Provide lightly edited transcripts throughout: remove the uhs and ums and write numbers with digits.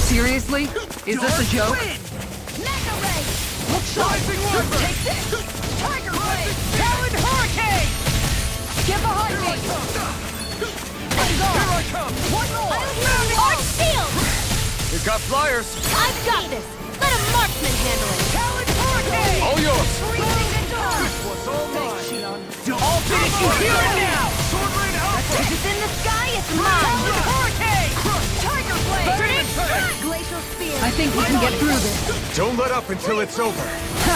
Seriously? Is this a joke? Mega Ray! Look sharp! Take this! Tiger Ray! Talon Hurricane! Get behind me! Here I come! One more! Arch Shield! We've got flyers! I've got this! Let a marksman handle it! Talon Hurricane! All yours! Freezing the dawn! This one's all mine! I'll finish you here and now! Sword Rain Alpha! If it's in the sky, it's mine! Talon Hurricane! Tiger Blade! Demon Tank! Glacial Spear! I think we can get through this. Don't let up until it's over!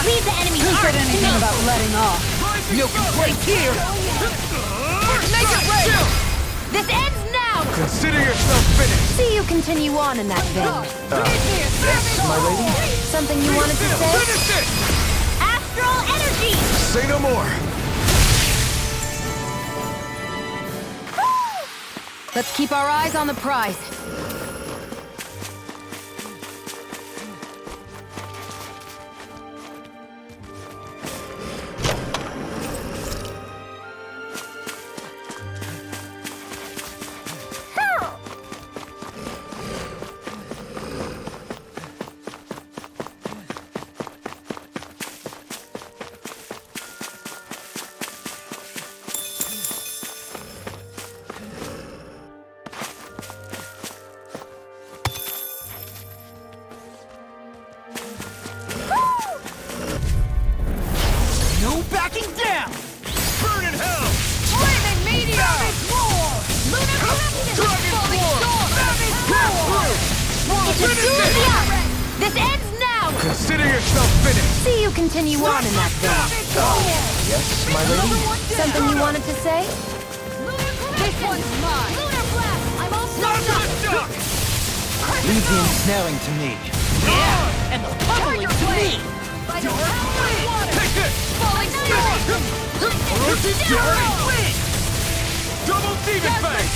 Leave the enemy Who said arch anything shield. about letting off? No complaints here! Make it rain! This ends now! Consider yourself finished! See you continue on in that vein. Yes, my lady? Something you wanted to say? Finish it! Astral energy! Say no more! Let's keep our eyes on the prize. No backing down! Burn in hell! Flaming meteor! Savage roar! Lunar Dragon falling storm! Savage roar! It's a doozy up! This ends now! Consider yourself finished! See you continue on in that vein. Yes, my lady? Something you wanted to say? This one's mine! Lunar blast! I'm all stuck! Leave the ensnaring to me. Yeah! And the pummeling to me! By the power of water! Take this! Falling storm! Earth's fury! Double Demon Fang!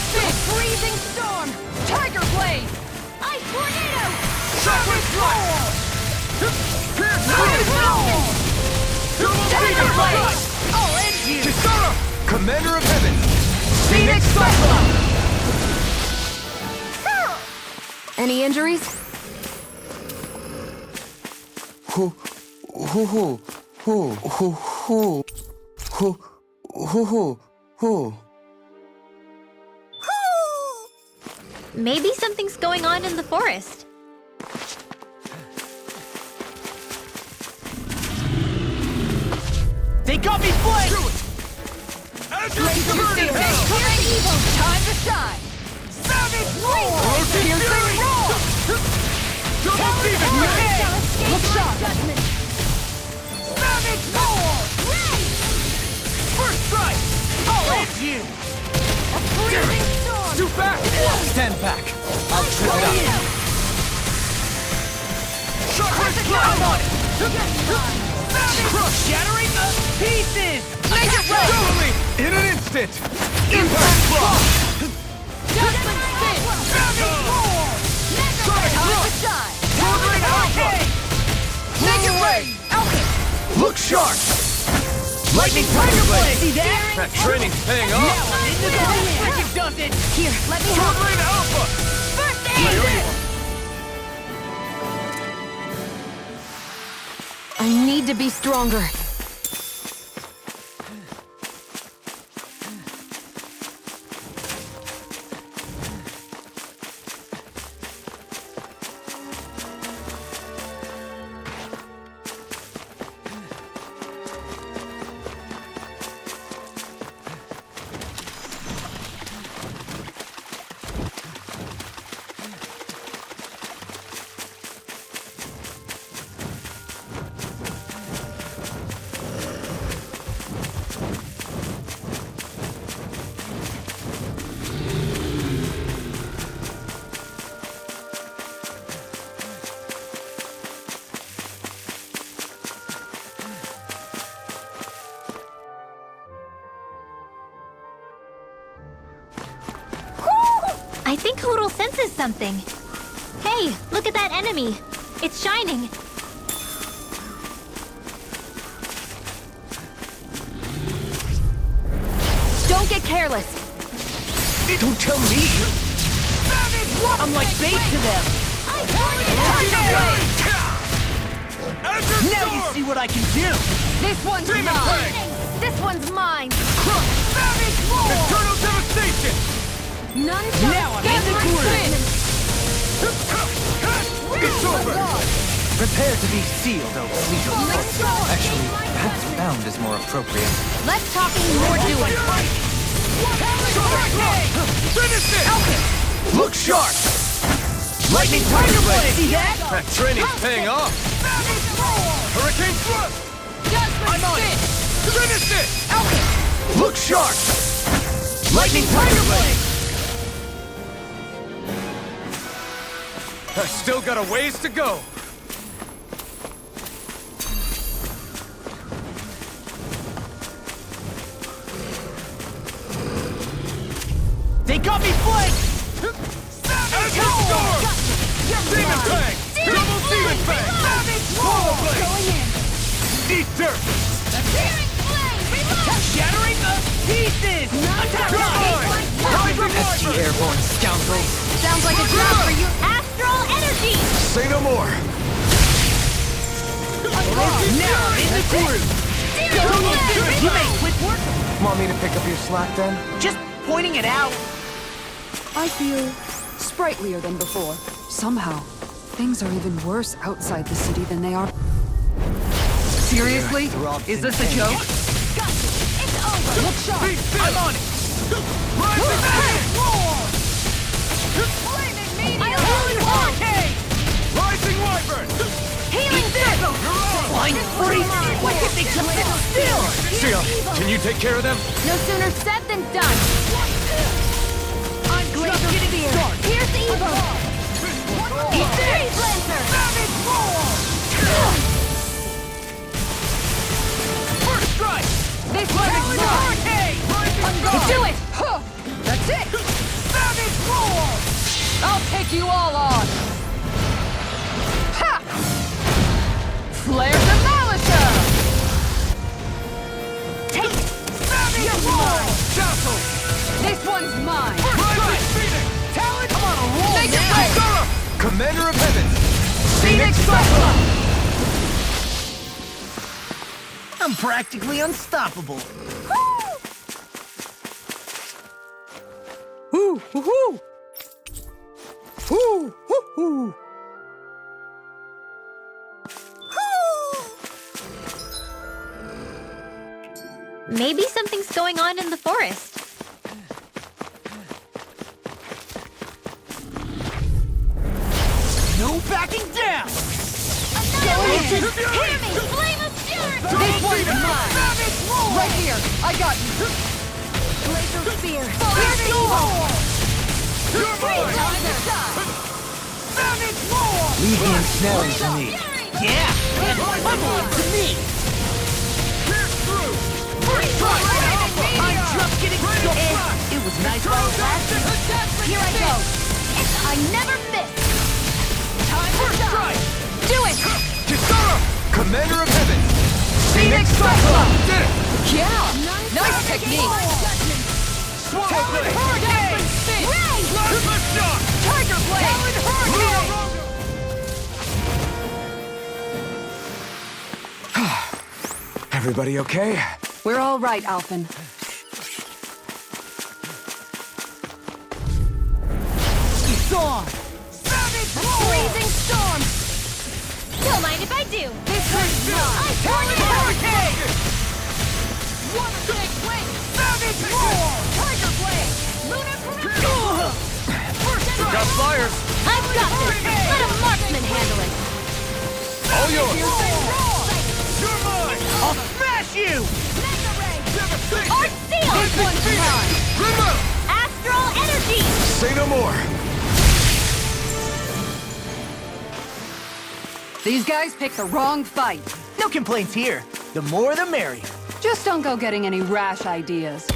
Freezing storm! Tiger blade! Ice tornado! Shockwave Roar! Pierce Ice roar! Double Tiger Demon blade! Fang! I'll end you! Kisara! Commander of Heaven! Phoenix Cyclone! Any injuries? Who? Maybe something's going on in the forest. They got me flanked! Do it! As you're covered in hell! Clearing evil! Time to shine! Savage Roar! Piercing roar! Double Demon Fang! Look sharp! Savage Roar! First strike! I'll end you! A freezing storm! Too fast! Stand back! I'll trip it up! Shockwave I'm Blast! on it! Crush! Shattering the pieces! Make it rain! Totally! In an instant! Impact Block! Judgment spin! Savage Roar! Sonic Time to Thrust! shine! Sword Rain Alpha! Make it rain! Look sharp! Lightning Tiger Blade! See that? That training's paying off! Now I'm into the freaking does it! Here, let me Sword help. Rain Alpha! First I owe aid! you one. I need to be stronger. I think Hoodle senses something. Hey, look at that enemy. It's shining. Don't get careless. Don't tell me! I'm like bait to them! Now you see what I can do! This one's Demon mine! Fang! This one's mine! Eternal devastation! None Now I'm in the groove! It's over! Prepare to be sealed, oh fleet of foot. Actually, perhaps bound is more appropriate. Less talking, more doing! Finish it! Look sharp! Lightning Tiger Blade! See that? That training's paying off! Hurricane thrust! I'm on it! Finish it! Look sharp! Lightning Tiger Blade! I've still got a ways to go! They got me flanked! Azure Storm! Demon Fang! Double Demon Fang! Swallow Blade! Eat dirt! Shattering the pieces! Attack line! Pesky airborne scoundrels! Sounds like a job for you! Astral energy! Say no more! Now I'm in the groove! You made quick work! Want me to pick up your slack then? Just pointing it out! I feel sprightlier than before. Somehow, things are even worse outside the city than they are. Seriously? Is this a joke? It's over! Look sharp! I'm on it! Rising Flaming meteor! Hurricane! Rising Wyvern! Healing circle! Blind freak! Why can't they just sit still? Sion, can you take care of them? No sooner said than done! I'm just getting started! Here's the evil! Eat this! Freeze Lancer! First strike! This one is mine! Do it! That's it! I'll take you all on! Ha! Flare Demolition! Take it! Castle! This one's mine! Rising Phoenix! Talent! I'm on a roll Make it now! right! Commander of Heaven! Phoenix Cyclone! I'm practically unstoppable. Woo! Woo! Woo! Woo! Woo! Woo! Maybe something's going on in the forest. No backing down! Hear me! Flame of fury! This one's mine! Right here! I got you! Laser spear! Here's the evil! You're mine! Leave the ensnaring to me. Yeah! And bubble to me! Pierce through! I'm just getting started! It was nice while it lasted. Here I go! I never miss! Time to die! Do it! Kisara! Commander of Heaven! Phoenix Cyclone! Did it! Yeah! Nice technique! Swallow Blade! Hurricane! Plasma Shock! Tiger Blade! Everybody okay? We're all right, Alphen. It's on! Freezing storm! Don't mind if I do! This one's mine! I turn it Hurricane! One big wing! Savage roar! Tiger blade! Lunar paralysis! Got flyers! I've got this! Let a marksman handle it! All yours! Roar! You're mine! I'll smash you! Mega ray! Devastation! Art seal! This one's mine! Renan! Astral energy! Say no more! These guys picked the wrong fight. No complaints here. The more the merrier. Just don't go getting any rash ideas.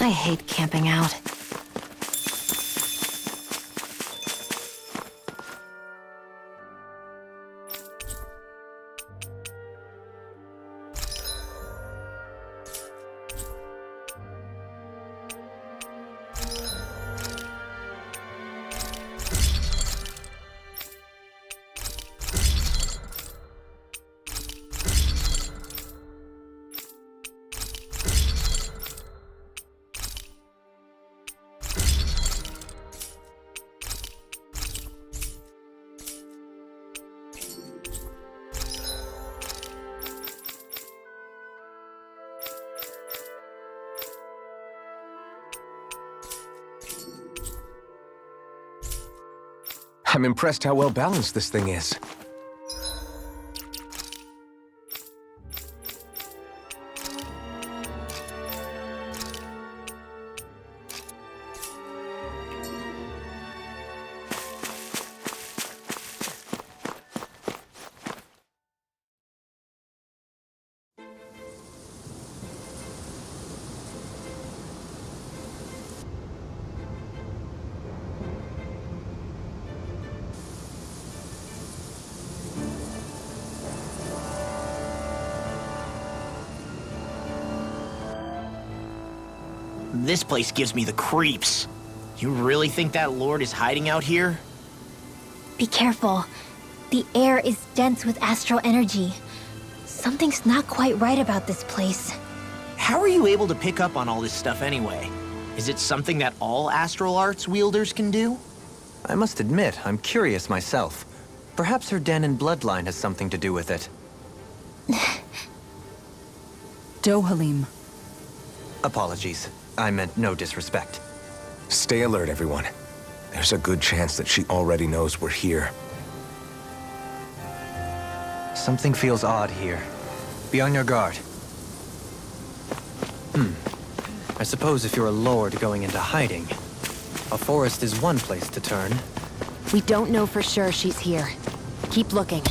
I hate camping out. I'm impressed how well balanced this thing is. This place gives me the creeps. You really think that lord is hiding out here? Be careful. The air is dense with astral energy. Something's not quite right about this place. How are you able to pick up on all this stuff anyway? Is it something that all astral arts wielders can do? I must admit, I'm curious myself. Perhaps her Dahnan bloodline has something to do with it. Dohalim. Apologies. I meant no disrespect. Stay alert, everyone. There's a good chance that she already knows we're here. Something feels odd here. Be on your guard. I suppose if you're a lord going into hiding, a forest is one place to turn. We don't know for sure she's here. Keep looking.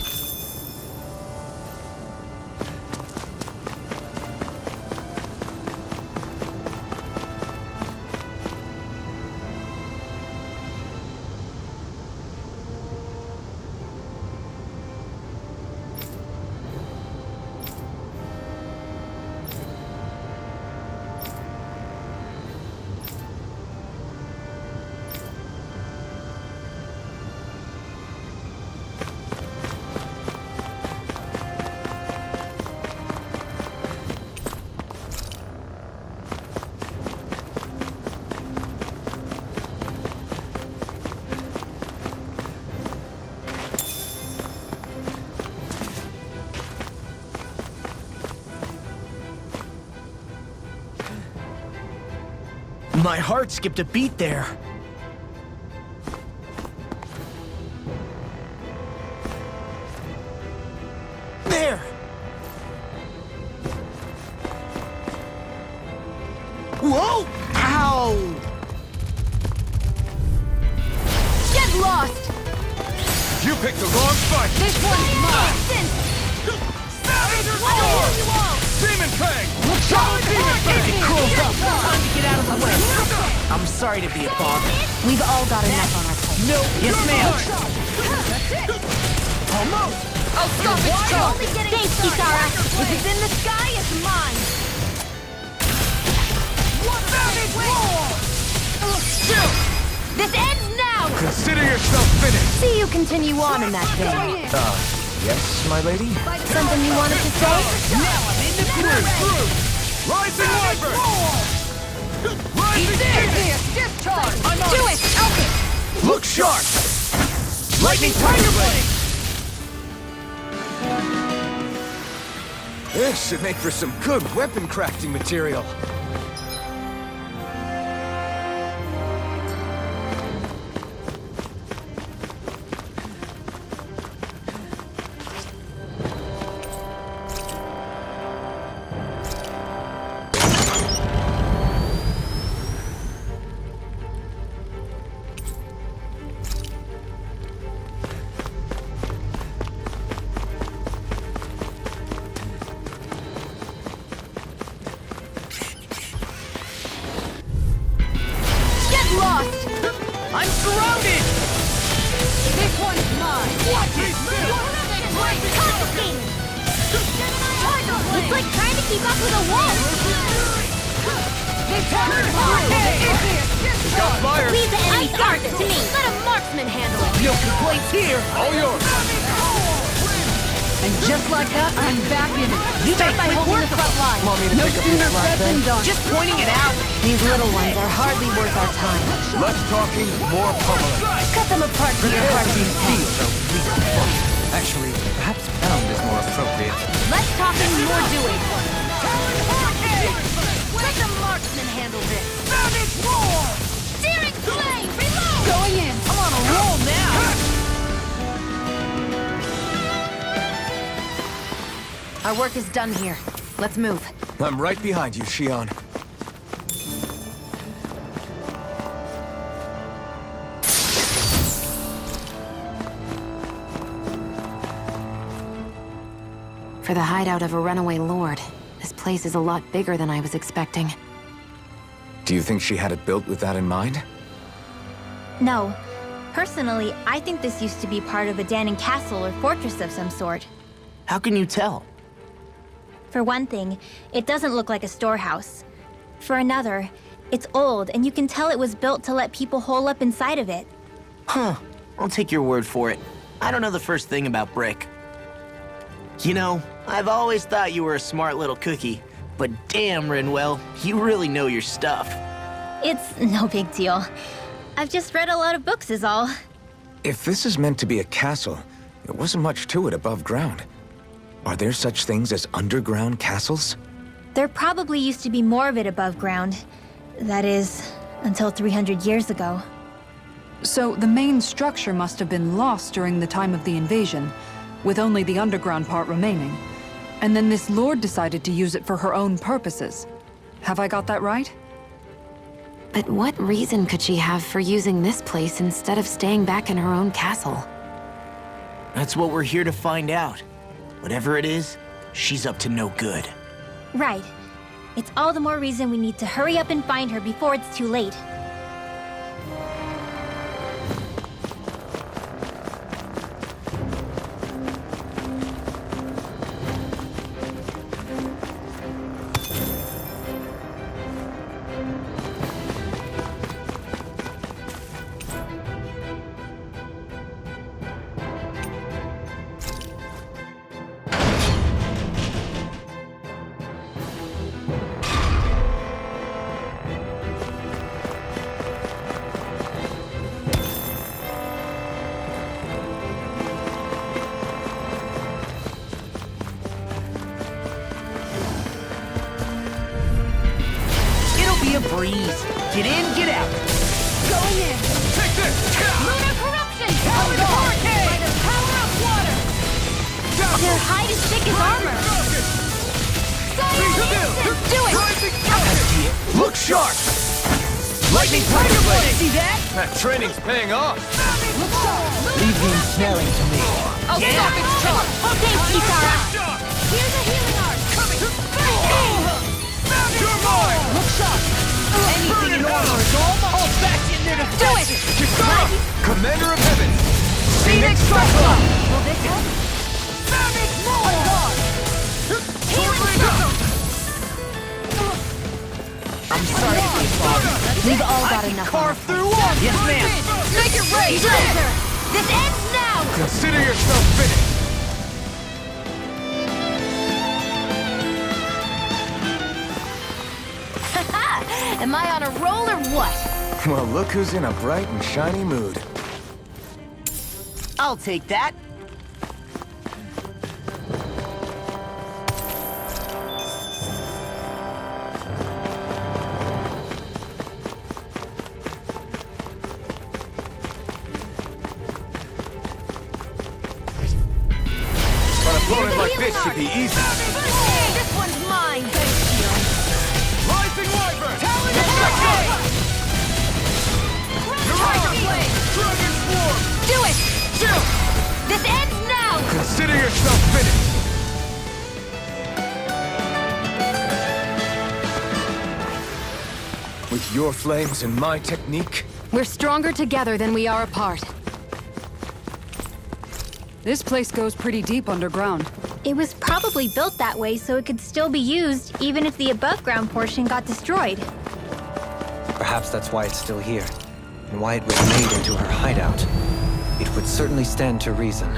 My heart skipped a beat there. There! Whoa! Ow! Get lost! You picked the wrong fight! This one's mine! Demon Fang! Solid Demon Fang! Curled up. Time to get out of the way. I'm sorry to be a bother. We've all got enough on our plate. No, yes, ma'am. Almost! I'll stop its charge! Thanks, Kisara. If it's in the sky, it's mine! This ends now! Consider yourself finished! See you continue on in that vein. Yes, my lady? Something you wanted to say? Now I'm in the groove. Rising Wyvern! Rising Discharge! Do it! Alphen! Look sharp! Lightning Tiger Blade! This should make for some good weapon crafting material. Lost! I'm surrounded! This one's mine! What is this? It's like trying to keep up with a wolf. This one's mine! Got fire! Leave the enemy guard to me. Let a marksman handle it! No complaints here! All yours! And just like that, I'm back in it. You Start by holding the front line. Want me to No take a sooner peek? said than done. Just pointing it out. These little ones are hardly worth our time. Less talking, more pummeling. Cut them apart to your heart's content. Actually, perhaps bound is more appropriate. Less talking, more doing. Let the marksman handle this. Searing flame, reload! Going in. I'm on a roll now. Our work is done here. Let's move. I'm right behind you, Shion. For the hideout of a runaway lord, this place is a lot bigger than I was expecting. Do you think she had it built with that in mind? No. Personally, I think this used to be part of a Dahnan castle or fortress of some sort. How can you tell? For one thing, it doesn't look like a storehouse. For another, it's old, and you can tell it was built to let people hole up inside of it. Huh. I'll take your word for it. I don't know the first thing about brick. You know, I've always thought you were a smart little cookie, but damn, Rinwell, you really know your stuff. It's no big deal. I've just read a lot of books is all. If this is meant to be a castle, there wasn't much to it above ground. Are there such things as underground castles? There probably used to be more of it above ground. That is, until 300 years ago. So the main structure must have been lost during the time of the invasion, with only the underground part remaining. And then this lord decided to use it for her own purposes. Have I got that right? But what reason could she have for using this place instead of staying back in her own castle? That's what we're here to find out. Whatever it is, she's up to no good. Right. It's all the more reason we need to hurry up and find her before it's too late. A breeze. Get in, get out. Going in! Take this! Lunar corruption! Hurricane! By the power of water! Their hide is thick as armor! Do it! Look sharp! Lightning Tiger Blade! See that? That training's paying off! Leave the ensnaring to me. I'll stop its charge! Okay, Kitara! Here's a healing art! Coming! You're mine! Look sharp! Anything in armor is all back in there to Do it! Kitara! Commander of Heaven! Phoenix Strike! Will this help? I'm sorry to be father. We've all got enough on our Carve through one! Yes, ma'am! Make it rain! Treasure! This ends now! Consider yourself finished! Am I on a roll or what? Well, look who's in a bright and shiny mood. I'll take that. An opponent like this should be easy. This one's mine! Rising Wyvern! Dragon Swarm! Do it! This ends now! Consider yourself finished! With your flames and my technique, We're stronger together than we are apart. This place goes pretty deep underground. It was probably built that way so it could still be used even if the above-ground portion got destroyed. Perhaps that's why it's still here, and why it was made into her hideout. It would certainly stand to reason.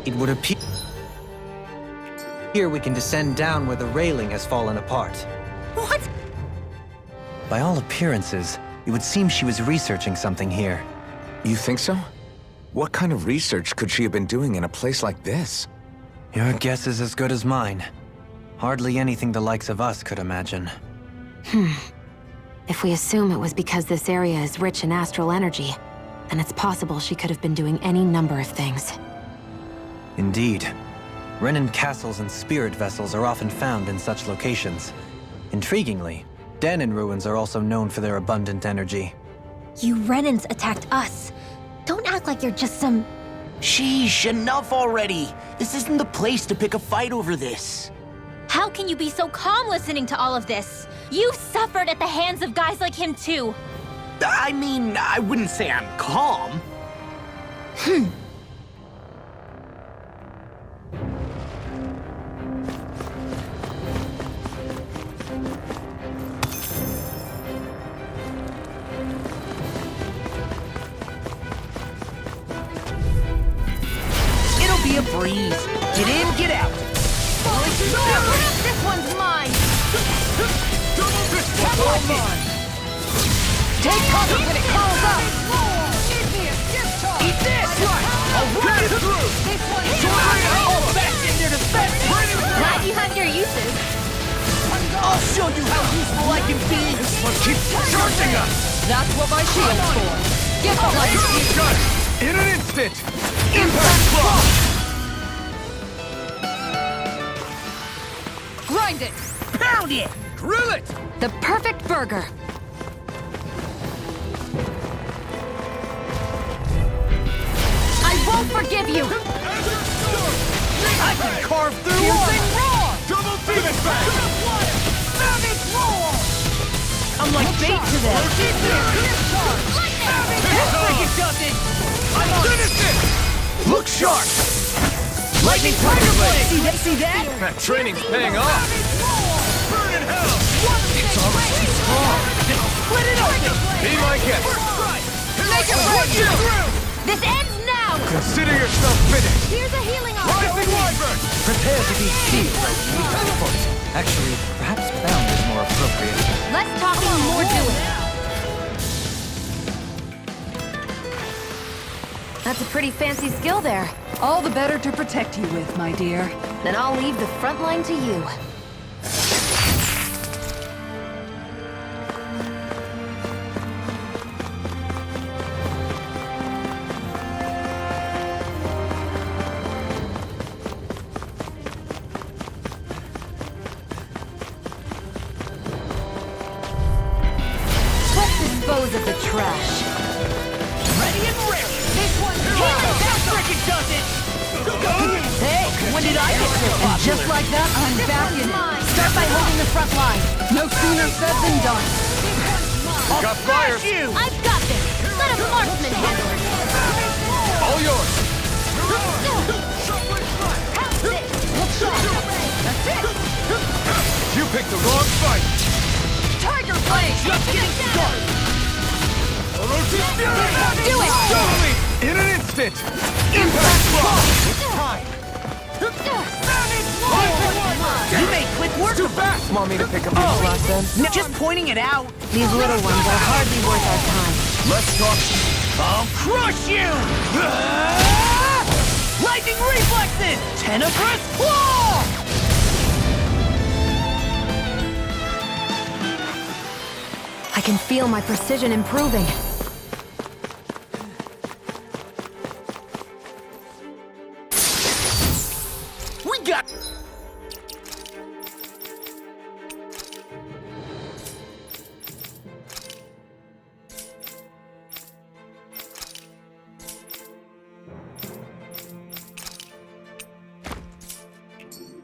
It would appear here we can descend down where the railing has fallen apart. What? By all appearances, it would seem she was researching something here. You think so? What kind of research could she have been doing in a place like this? Your guess is as good as mine. Hardly anything the likes of us could imagine. If we assume it was because this area is rich in astral energy, then it's possible she could have been doing any number of things. Indeed. Renan castles and spirit vessels are often found in such locations. Intriguingly, Dahnan ruins are also known for their abundant energy. You Renans attacked us. Don't act like you're just some... Sheesh, enough already. This isn't the place to pick a fight over this. How can you be so calm listening to all of this? You suffered at the hands of guys like him too. I mean, I wouldn't say I'm calm. It'll be a breeze. Get in, get out. This one's mine! Take cover when it curls up! Eat this! I'll run it through! All back in their defense! Glad you have your uses. I'll show you how useful I can be! This one keeps charging us! That's what my shield's for. Get the light! Got it! In an instant! Impact block! Grind it! Pound it! Grill it! The perfect burger. I won't forgive you! I can carve through one! Double demon bang! I'm like bait to them! This freaking does it! I'm on! Finish it! Look sharp! Lightning Tiger Blade! See that? That training's paying off! Burn in hell! It's almost too strong! Split it open! Be my guest! Make it break! This ends now! Consider yourself finished! Here's a healing Rising Wyvern! Prepare to be sealed. Actually, perhaps bound is more appropriate. Less talking, more doing. That's a pretty fancy skill there. All the better to protect you with, my dear. Then I'll leave the front line to you. Let's dispose of the trash. Ready and ready! This one's healing! That frickin' does it! Hey, when did I get so popular? And just like that, I'm back in it. Start by holding the front line. No sooner said than done. Got fire! You! I've got this. Let a marksman handle it. All yours! How's this? That's it. You picked the wrong fight! Tiger Blade. Just getting started! Do it. Totally! In an instant! Impact block! It's time! You made quick work Too of it! fast! Want me to pick up these last ends? No, just pointing it out. These little ones are hardly worth our time. Let's talk. I'll crush you! Lightning reflexes! Tenebrous claw! I can feel my precision improving. We got...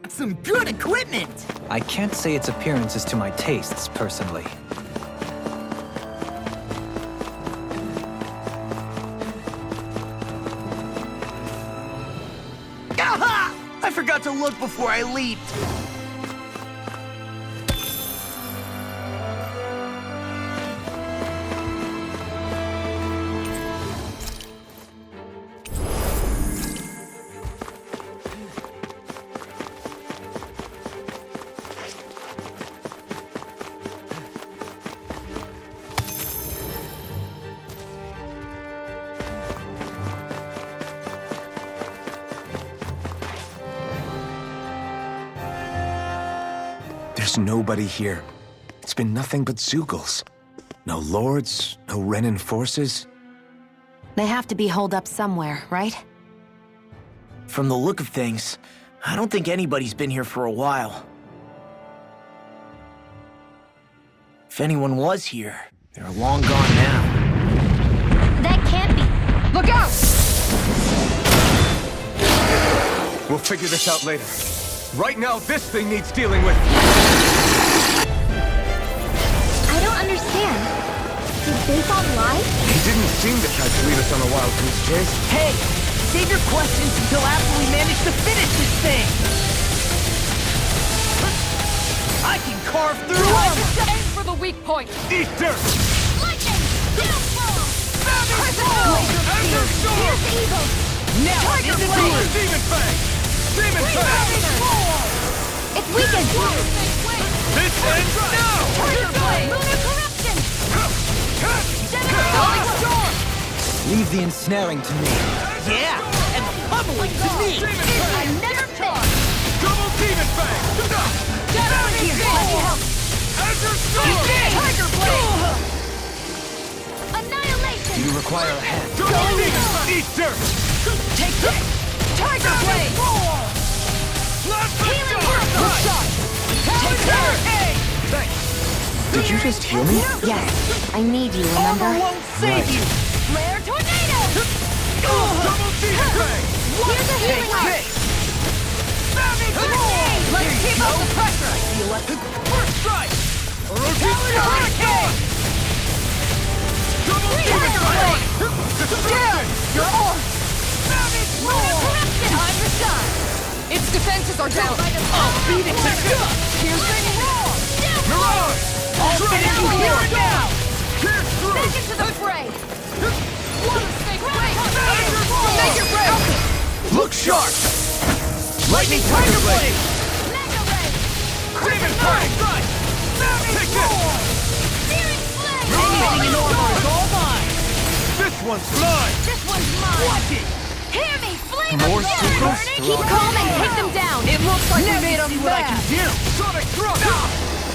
some good equipment! I can't say its appearance is to my tastes, personally. Aha! I forgot to look before I leaped. There's nobody here. It's been nothing but Zeugles. No lords, no Renan forces. They have to be holed up somewhere, right? From the look of things, I don't think anybody's been here for a while. If anyone was here, they're long gone now. That can't be. Look out! We'll figure this out later. Right now, this thing needs dealing with. I don't understand. Did they all lie? He didn't seem to try to lead us on a wild goose chase. Hey! Save your questions until after we manage to finish this thing! I can carve through armor! Aim for the weak point! Eat dirt! Lightning! Downfall! Ender Storm! Here's evil! Now Tiger into Blade! the Demon Fang! Demon Fang! It's weakened! This ends now! Tiger Blade! Lunar corruption! Falling Storm! Leave the ensnaring to me. Yeah! And pummeling to me! I never miss! Double Demon Fang! Get over here! Let me help! Ender Storm! Tiger Blade! Do Annihilation! you require a hand? Double Demon Fang! Eat dirt! Take this! Tiger Blade! Healing Good shot! Take that! Thanks. Did you just heal me? Yes, I need you, Armor remember? won't save you! Flare Tornado! Double Demon Fang! Here's a healing Take arc! this! Let's keep up the pressure! Feel like first strike! Hurricane! Double Demon Fang! Down! Your arm! Time to shine! Its defenses are down! I'll beat it to dust! Here's Renan! Mirage! I'll finish you here and now! Pierce through! Back into the fray! Water snake blade! Make your break! Look sharp! Lightning Tiger Blade! Mega Ray! Demon Fang! Take this! Searing Flame! Anything in armor is all mine! This one's mine! This one's mine! Watch it! Hear me! Flame More of Dawn! secrets? Keep calm and take them down! It looks like we Now made you a see what I can mess! do! Sonic Thrust!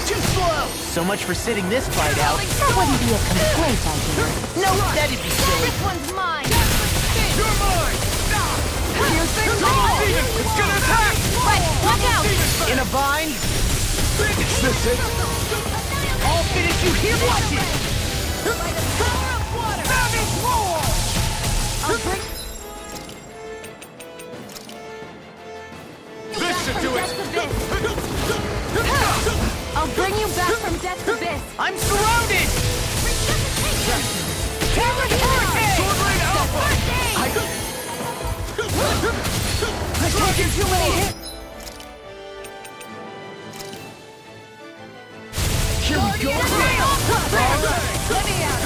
Too slow! So much for sitting this fight out. That wouldn't be a complaint, I hear. No, that'd be silly. This one's mine! You're mine! It's gonna attack! Right, watch out! In a bind, Is this it? I'll finish you here. Watch it! Power of water! I'll bring... This should do it! I'll bring you back from death's abyss! I'm surrounded! Camera Hurricane! Sword Rain Alpha! I've taken too many hits! Here we go again! Let me out!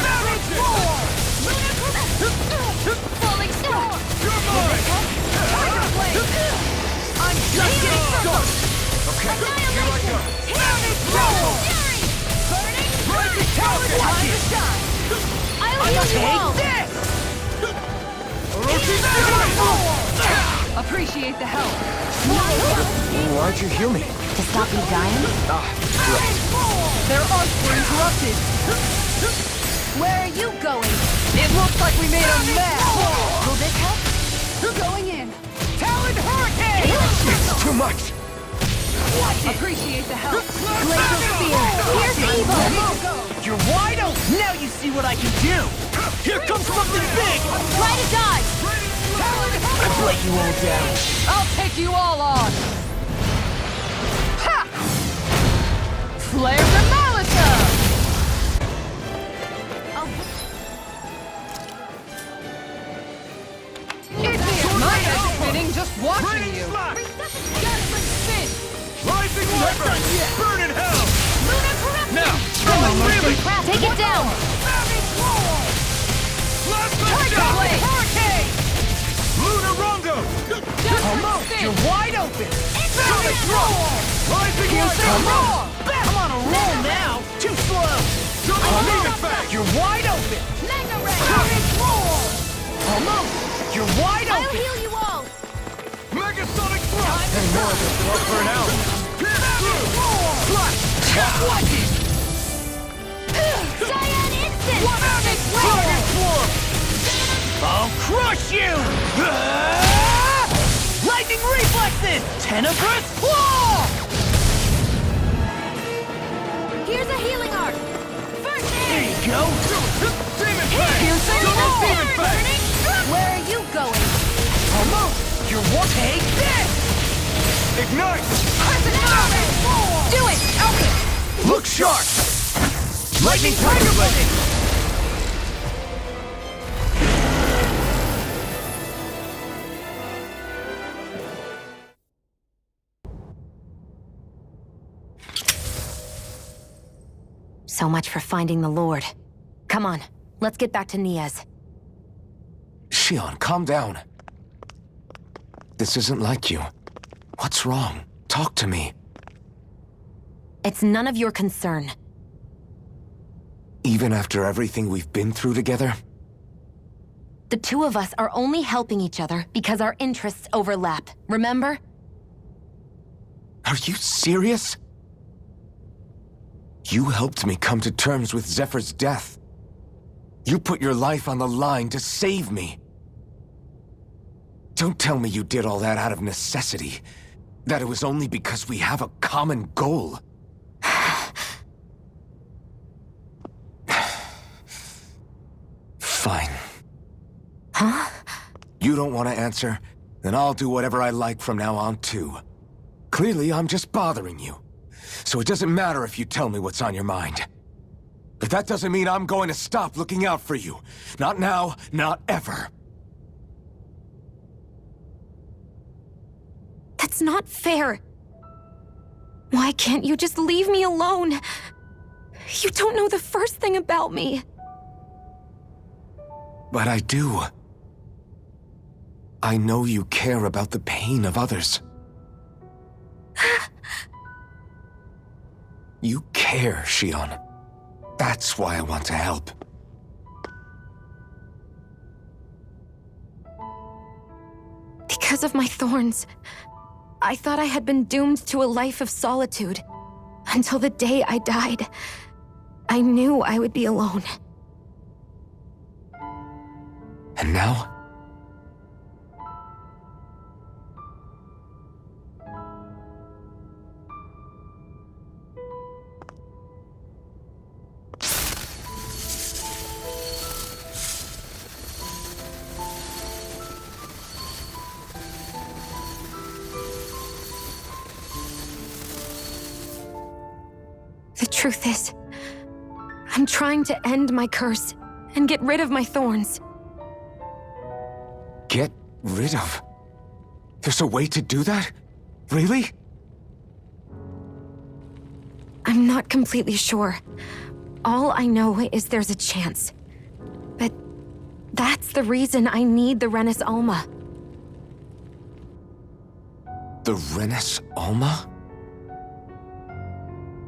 Falling Storm! You're mine! Tiger Blade! I'm just getting started! Okay, here I go! Fury! Burning! Rising Falcon! Watch it! I'll heal you all! Take this! Appreciate the help. Why'd you heal me? To stop you dying? Their arcs were interrupted. Where are you going? It looks like we made a mess. Will this help? Going in. Talon Hurricane! It's too much! Appreciate the help. Glacial Spear! Here's evil! You're wide open! Now you see what I can do! Here comes something big! Try to dodge! I've let you all down. I'll take you all on. Ha! Flare the Molotov! My head's spinning just watching you. Spin! Rising Lever! Burn in hell! Lunar corruption! Now! Take it down! Tiger Blade! Hurricane! Lunar Rondo! Almost! You're wide open! Sonic Thrust! Rising Lever! I'm on a roll now! Too slow! Double Demon Fang! You're wide open! Mega Ray! Almost! You're wide I'll open! heal you all! Megasonic Thrust! And more of this will burn out! Pierce through! Flash! Cyan Instant! I'll crush you! Lightning reflexes! Tenebrous claw! Here's a healing arc! First There aid! you go! Demon Piercing Demon sword! Burning struck! Where are you going? Almost! You're one take this! Ignite! Do it! Alphen! Look sharp! Lightning Tiger Blade! So much for finding the Lord. Come on, let's get back to Niaz. Shion, calm down. This isn't like you. What's wrong? Talk to me. It's none of your concern. Even after everything we've been through together? The two of us are only helping each other because our interests overlap, remember? Are you serious? You helped me come to terms with Zephyr's death. You put your life on the line to save me. Don't tell me you did all that out of necessity. That it was only because we have a common goal. Fine. Huh? You don't want to answer? Then I'll do whatever I like from now on, too. Clearly, I'm just bothering you. So it doesn't matter if you tell me what's on your mind. But that doesn't mean I'm going to stop looking out for you. Not now, not ever. That's not fair. Why can't you just leave me alone? You don't know the first thing about me. But I do. I know you care about the pain of others. You care, Shion. That's why I want to help. Because of my thorns, I thought I had been doomed to a life of solitude. Until the day I died, I knew I would be alone. And now? The truth is, I'm trying to end my curse and get rid of my thorns. Get rid of? There's a way to do that? Really? I'm not completely sure. All I know is there's a chance. But that's the reason I need the Renis Alma. The Renis Alma?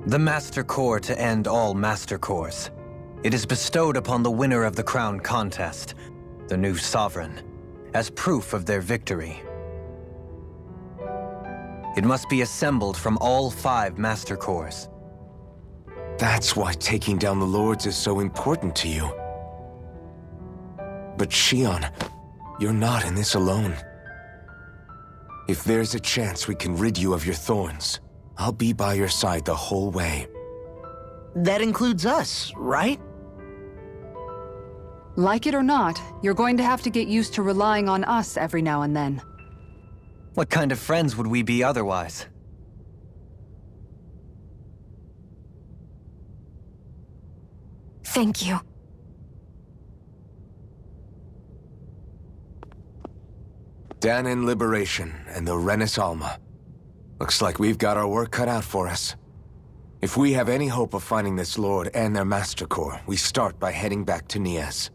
The Master Core to end all Master Cores. It is bestowed upon the winner of the Crown Contest, the new Sovereign, as proof of their victory. It must be assembled from all 5 Master Cores. That's why taking down the Lords is so important to you. But Shion, you're not in this alone. If there's a chance we can rid you of your thorns, I'll be by your side the whole way. That includes us, right? Like it or not, you're going to have to get used to relying on us every now and then. What kind of friends would we be otherwise? Thank you. Dahnan Liberation and the Renis Alma. Looks like we've got our work cut out for us. If we have any hope of finding this Lord and their Master Core, we start by heading back to Niaz.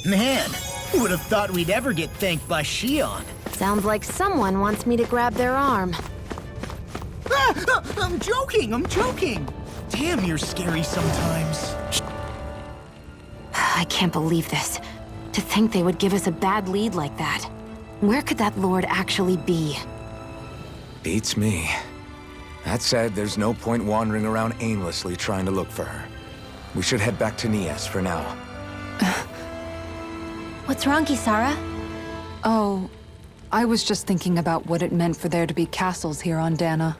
Man, who would have thought we'd ever get thanked by Shion? Sounds like someone wants me to grab their arm. I'm joking! Damn, you're scary sometimes. I can't believe this. To think they would give us a bad lead like that. Where could that Lord actually be? Beats me. That said, there's no point wandering around aimlessly trying to look for her. We should head back to Nias for now. What's wrong, Kisara? Oh, I was just thinking about what it meant for there to be castles here on Dahnan.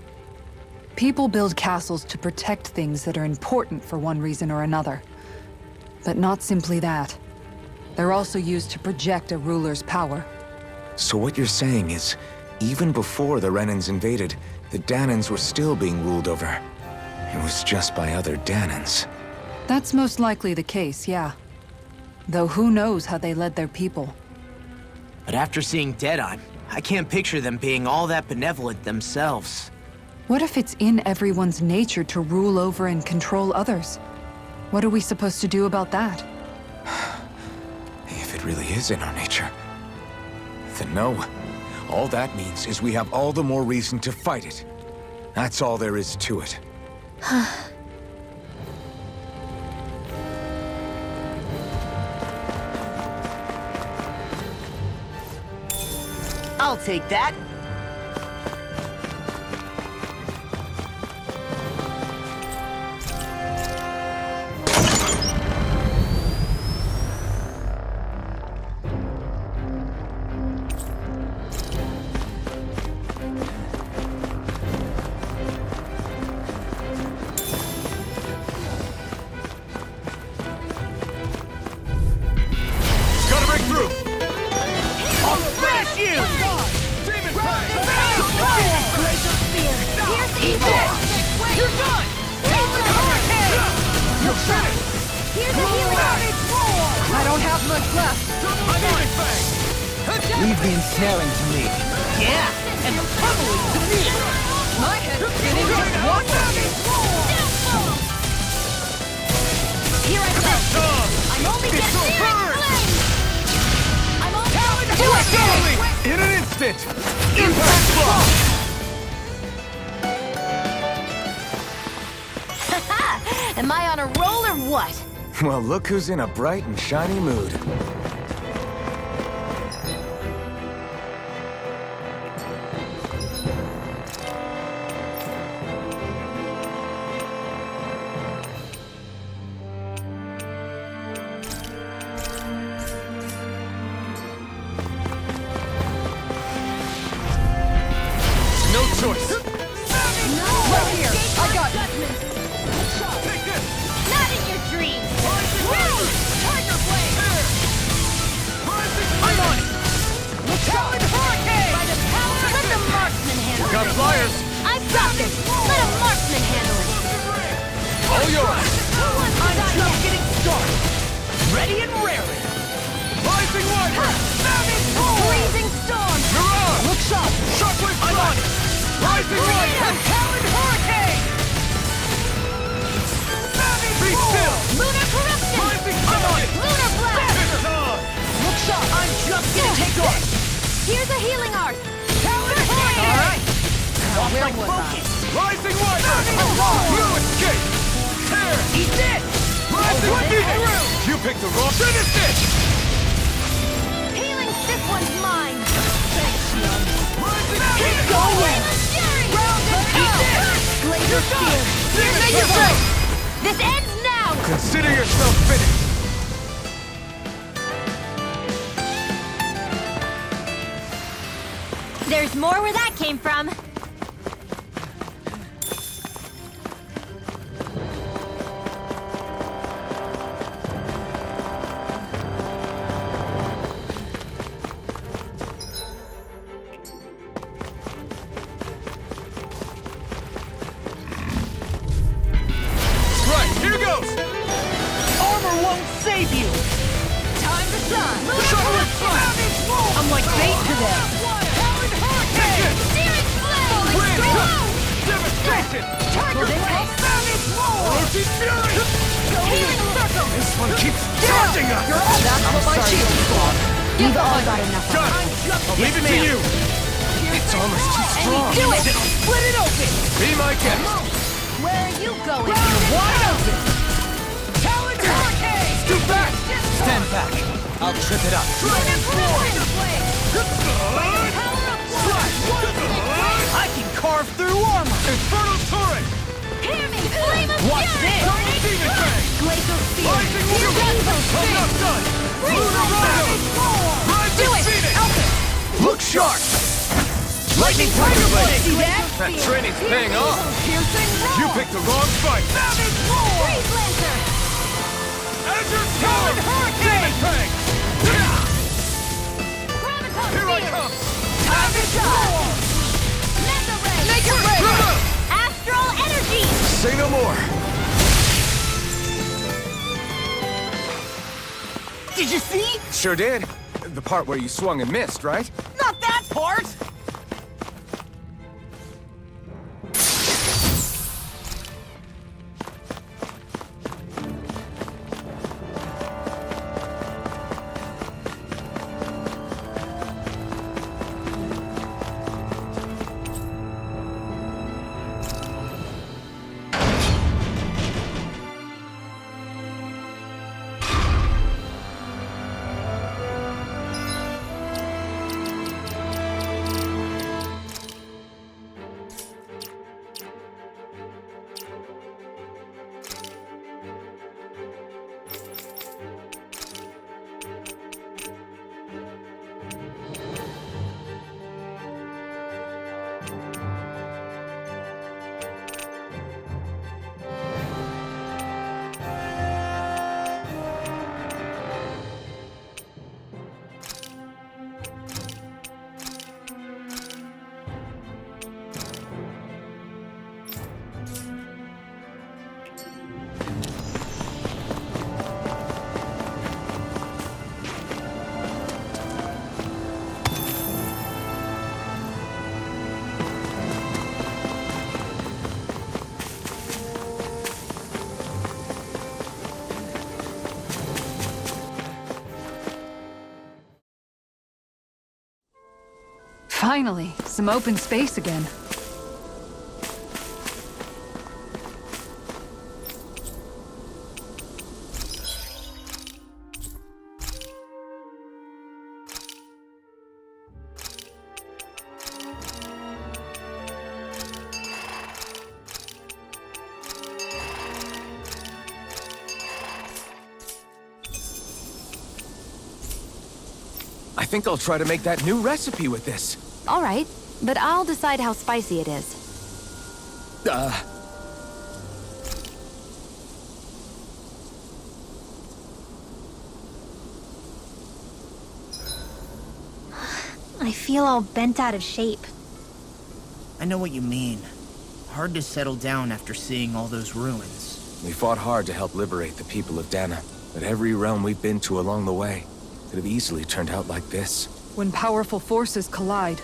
People build castles to protect things that are important for one reason or another. But not simply that. They're also used to project a ruler's power. So what you're saying is, even before the Renans invaded, the Dahnans were still being ruled over. It was just by other Dahnans. That's most likely the case, yeah. Though who knows how they led their people. But after seeing Dahnan, I can't picture them being all that benevolent themselves. What if it's in everyone's nature to rule over and control others? What are we supposed to do about that? If it really is in our nature, then no. All that means is we have all the more reason to fight it. That's all there is to it. I'll take that. Gotta break through! I'll smash you! Here's evil! You're done! You're finished! Here's a healing art! I don't have much left. Leave the ensnaring to me. Yeah, and the pummeling to me! My head's spinning just watching. Here I go! I'm only getting flames! I'm only do it! In an instant! Impact block! Am I on a roll or what? Well, look who's in a bright and shiny mood. No choice. No! Right here! I got you! Not in your dreams! Rage! Tiger Blade! I'm on it! Look out! Hurricane! By the power, let the marksman handle Got it! flyers! I've got this! Let a marksman handle it! All yours! I'm just getting started! Ready and raring! Rising Water! Blazing storm! You're on! Look sharp! Shockwave I'm on it! Rising Water! Talon Hurricane! Be still! Lunar corruption! Rising I'm on it! Lunar blast! It's on! Look sharp! I'm just getting take off! Here's a healing art! Talon Hurricane! Alright! Off my focus! Rising Water! You escape! Tear! He's dead! Rising Water! You picked the wrong... Finish it! Healing, this one's mine! Keep going! He's dead! Laser spear! Here's your break! This ends now! Consider yourself finished! There's more where that came from. Right, here goes! Armor won't save you! Time to shine! I'm like bait to them! Searing flame! Wind! Slow! Devastation! Tiger blade! Orchid Fury! Healing circle! This one keeps charging us! That's what my shield's for. You've all got enough of Got it! I'll leave it to you! It's almost too strong! Do it! Split it open! Be my guest! Where are you going? Wide open! Talon Hurricane! Scoot back! Stand back. I'll trip it up. I can Do it! Alphen! Look sharp! Lightning Tiger Blade! See that? That training's paying off! Piercing roar! You picked the wrong fight! Savage roar! Freeze Lancer! Azure Golden Hurricane! Fang! Chronicle Here I Spear! come! Savage roar! Mega Ray! Mega Ray! Astral Energy! Say no more! Did you see? Sure did. The part where you swung and missed, right? Not that part! Finally, some open space again. I think I'll try to make that new recipe with this. All right, but I'll decide how spicy it is. I feel all bent out of shape. I know what you mean. Hard to settle down after seeing all those ruins. We fought hard to help liberate the people of Dahnan, but every realm we've been to along the way could have easily turned out like this. When powerful forces collide,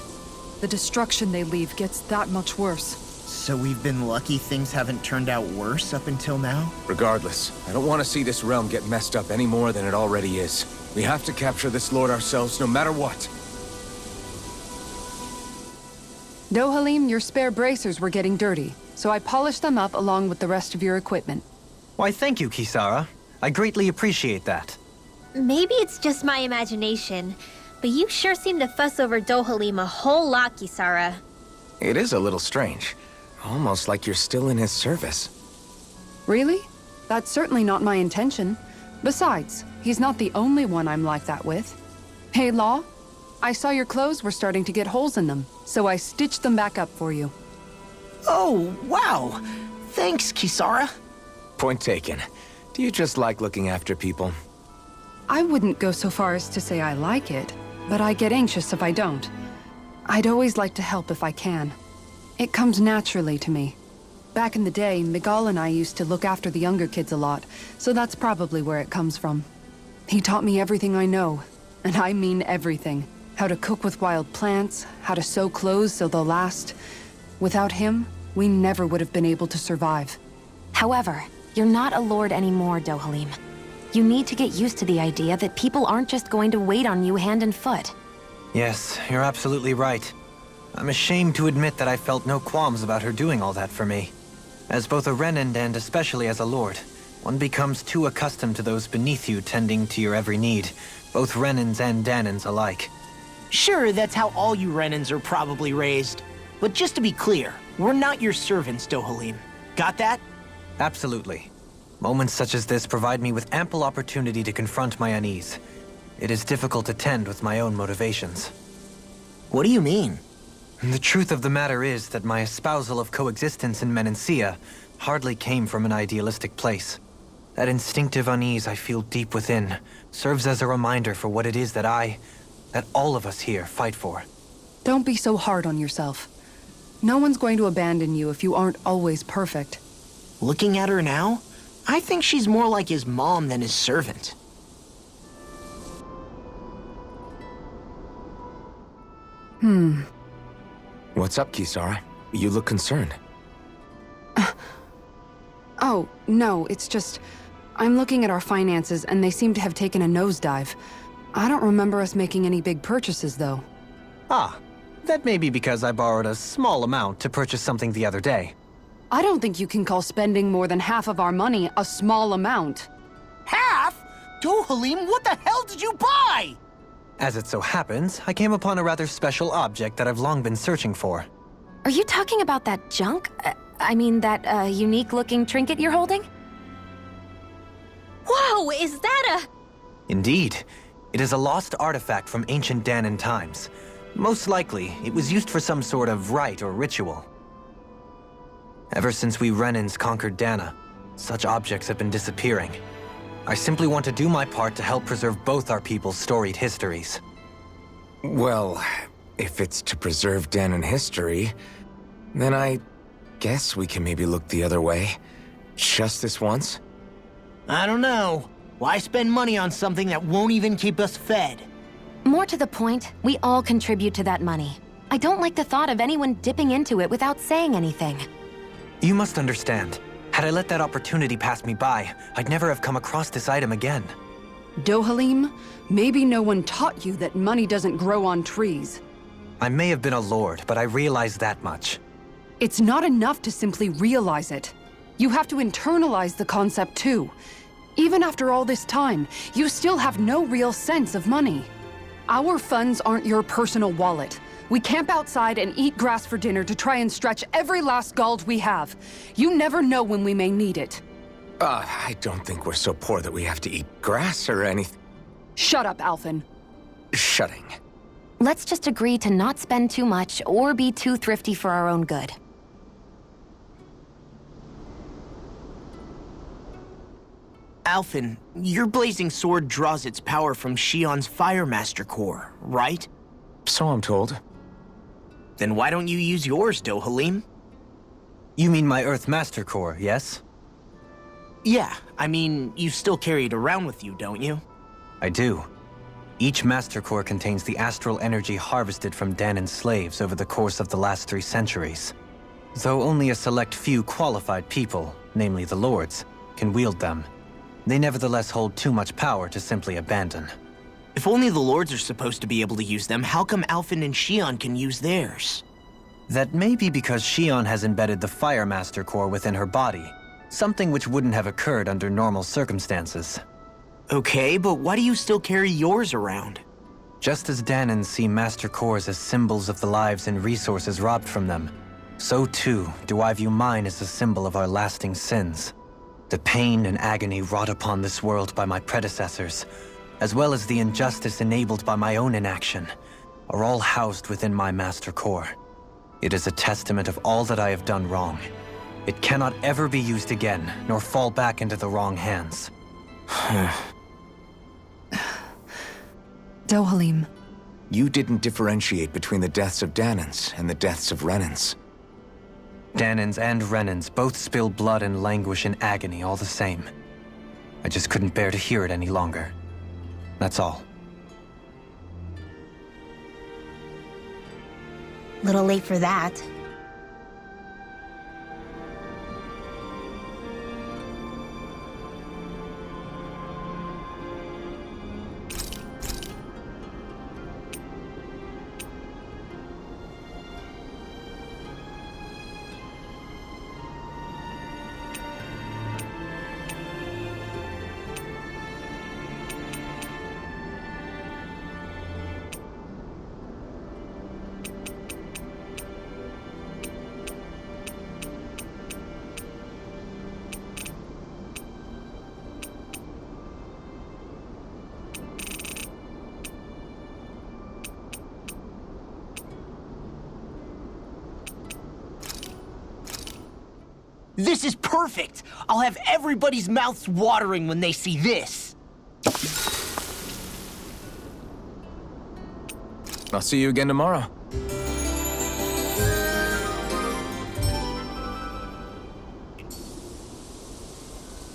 the destruction they leave gets that much worse. So we've been lucky things haven't turned out worse up until now? Regardless, I don't want to see this realm get messed up any more than it already is. We have to capture this lord ourselves, no matter what. Dohalim, your spare bracers were getting dirty, so I polished them up along with the rest of your equipment. Why, thank you, Kisara. I greatly appreciate that. Maybe it's just my imagination, but you sure seem to fuss over Dohalim a whole lot, Kisara. It is a little strange. Almost like you're still in his service. Really? That's certainly not my intention. Besides, he's not the only one I'm like that with. Hey, Law, I saw your clothes were starting to get holes in them, so I stitched them back up for you. Oh, wow! Thanks, Kisara. Point taken. Do you just like looking after people? I wouldn't go so far as to say I like it, but I get anxious if I don't. I'd always like to help if I can. It comes naturally to me. Back in the day, Miguel and I used to look after the younger kids a lot, so that's probably where it comes from. He taught me everything I know, and I mean everything. How to cook with wild plants, how to sew clothes so they'll last. Without him, we never would have been able to survive. However, you're not a lord anymore, Dohalim. You need to get used to the idea that people aren't just going to wait on you hand and foot. Yes, you're absolutely right. I'm ashamed to admit that I felt no qualms about her doing all that for me. As both a Renan and especially as a lord, one becomes too accustomed to those beneath you tending to your every need, both Renans and Dahnans alike. Sure, that's how all you Renans are probably raised. But just to be clear, we're not your servants, Dohalim. Got that? Absolutely. Moments such as this provide me with ample opportunity to confront my unease. it is difficult to tend with my own motivations. What do you mean? The truth of the matter is that my espousal of coexistence in Menancia hardly came from an idealistic place. That instinctive unease I feel deep within serves as a reminder for what it is that all of us here fight for. Don't be so hard on yourself. No one's going to abandon you if you aren't always perfect. Looking at her now, I think she's more like his mom than his servant. What's up, Kisara? You look concerned. Oh, no, it's just... I'm looking at our finances and they seem to have taken a nosedive. I don't remember us making any big purchases, though. Ah, that may be because I borrowed a small amount to purchase something the other day. I don't think you can call spending more than half of our money a small amount. Half? Dohalim, what the hell did you buy? As it so happens, I came upon a rather special object that I've long been searching for. Are you talking about that junk? I mean, that unique-looking trinket you're holding? Whoa, is that a... Indeed. It is a lost artifact from ancient Dahnan times. Most likely, it was used for some sort of rite or ritual. Ever since we Renans conquered Dahna, such objects have been disappearing. I simply want to do my part to help preserve both our people's storied histories. Well, if it's to preserve Dahnan history, then I guess we can maybe look the other way. Just this once? I don't know. Why spend money on something that won't even keep us fed? More to the point, we all contribute to that money. I don't like the thought of anyone dipping into it without saying anything. You must understand. Had I let that opportunity pass me by, I'd never have come across this item again. Dohalim, maybe no one taught you that money doesn't grow on trees. I may have been a lord, but I realize that much. It's not enough to simply realize it. You have to internalize the concept too. Even after all this time, you still have no real sense of money. Our funds aren't your personal wallet. We camp outside and eat grass for dinner to try and stretch every last gold we have. You never know when we may need it. I don't think we're so poor that we have to eat grass or anything. Shut up, Alphen. Shutting. Let's just agree to not spend too much or be too thrifty for our own good. Alphen, your blazing sword draws its power from Shion's Fire Master Core, right? So I'm told. Then why don't you use yours, Dohalim? You mean my Earth Master Core, yes? Yeah, I mean, you still carry it around with you, don't you? I do. Each Master Core contains the astral energy harvested from Dahnan's slaves over the course of the last 3 centuries. Though only a select few qualified people, namely the Lords, can wield them, they nevertheless hold too much power to simply abandon. If only the Lords are supposed to be able to use them, how come Alphen and Shion can use theirs? That may be because Shion has embedded the Fire Master Core within her body, something which wouldn't have occurred under normal circumstances. Okay, but why do you still carry yours around? Just as Dahnans see Master Cores as symbols of the lives and resources robbed from them, so too do I view mine as a symbol of our lasting sins. The pain and agony wrought upon this world by my predecessors, as well as the injustice enabled by my own inaction, are all housed within my Master Core. It is a testament of all that I have done wrong. It cannot ever be used again, nor fall back into the wrong hands. Dohalim. You didn't differentiate between the deaths of Dahnans and the deaths of Renans. Dahnans and Renans both spill blood and languish in agony all the same. I just couldn't bear to hear it any longer. That's all. Little late for that. This is perfect! I'll have everybody's mouths watering when they see this! I'll see you again tomorrow.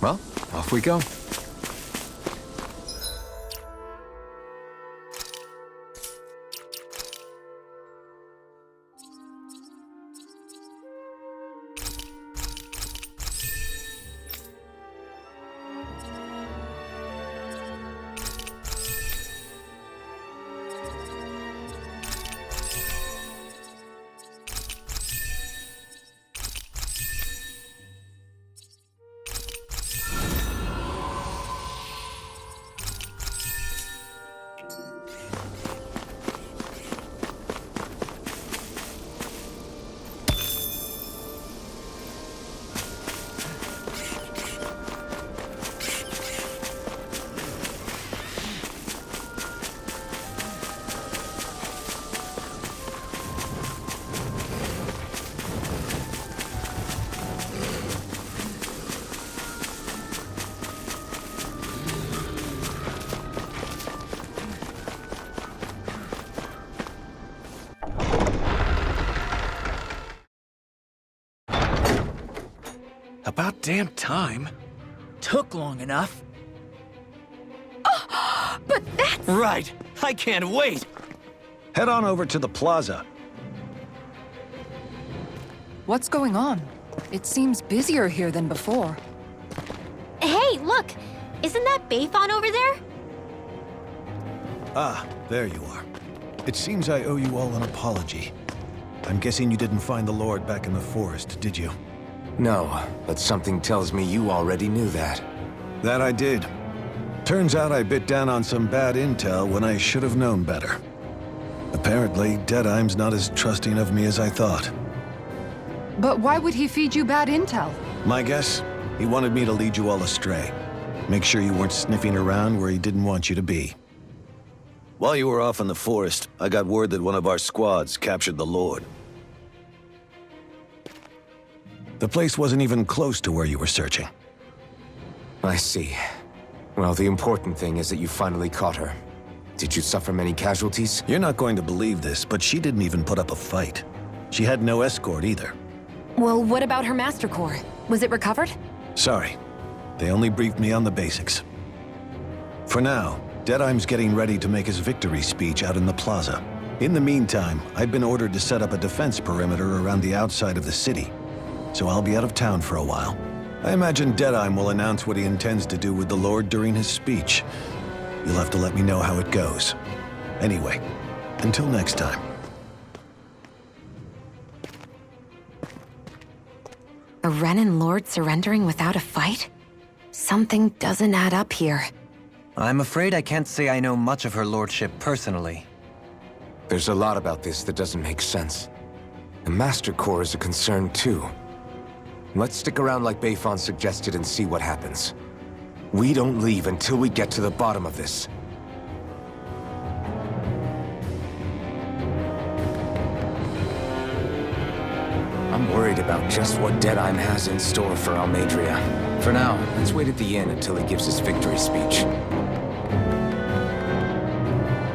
Well, off we go. About damn time. Took long enough. But that's... Right! I can't wait! Head on over to the plaza. What's going on? It seems busier here than before. Hey, look! Isn't that Bayfon over there? Ah, there you are. It seems I owe you all an apology. I'm guessing you didn't find the Lord back in the forest, did you? No, but something tells me you already knew that. That I did. Turns out I bit down on some bad intel when I should have known better. Apparently, Deadeye's not as trusting of me as I thought. But why would he feed you bad intel? My guess? He wanted me to lead you all astray. Make sure you weren't sniffing around where he didn't want you to be. While you were off in the forest, I got word that one of our squads captured the Lord. The place wasn't even close to where you were searching. I see. Well, the important thing is that you finally caught her. Did you suffer many casualties? You're not going to believe this, but she didn't even put up a fight. She had no escort either. Well, what about her Master Core? Was it recovered? Sorry. They only briefed me on the basics. For now, Deadeye's getting ready to make his victory speech out in the plaza. In the meantime, I've been ordered to set up a defense perimeter around the outside of the city, so I'll be out of town for a while. I imagine Deadeye will announce what he intends to do with the Lord during his speech. You'll have to let me know how it goes. Anyway, until next time. A Renan Lord surrendering without a fight? Something doesn't add up here. I'm afraid I can't say I know much of her lordship personally. There's a lot about this that doesn't make sense. The Master Core is a concern too. Let's stick around like Bayfon suggested and see what happens. We don't leave until we get to the bottom of this. I'm worried about just what Deadeye has in store for Almadria. For now, let's wait at the inn until he gives his victory speech.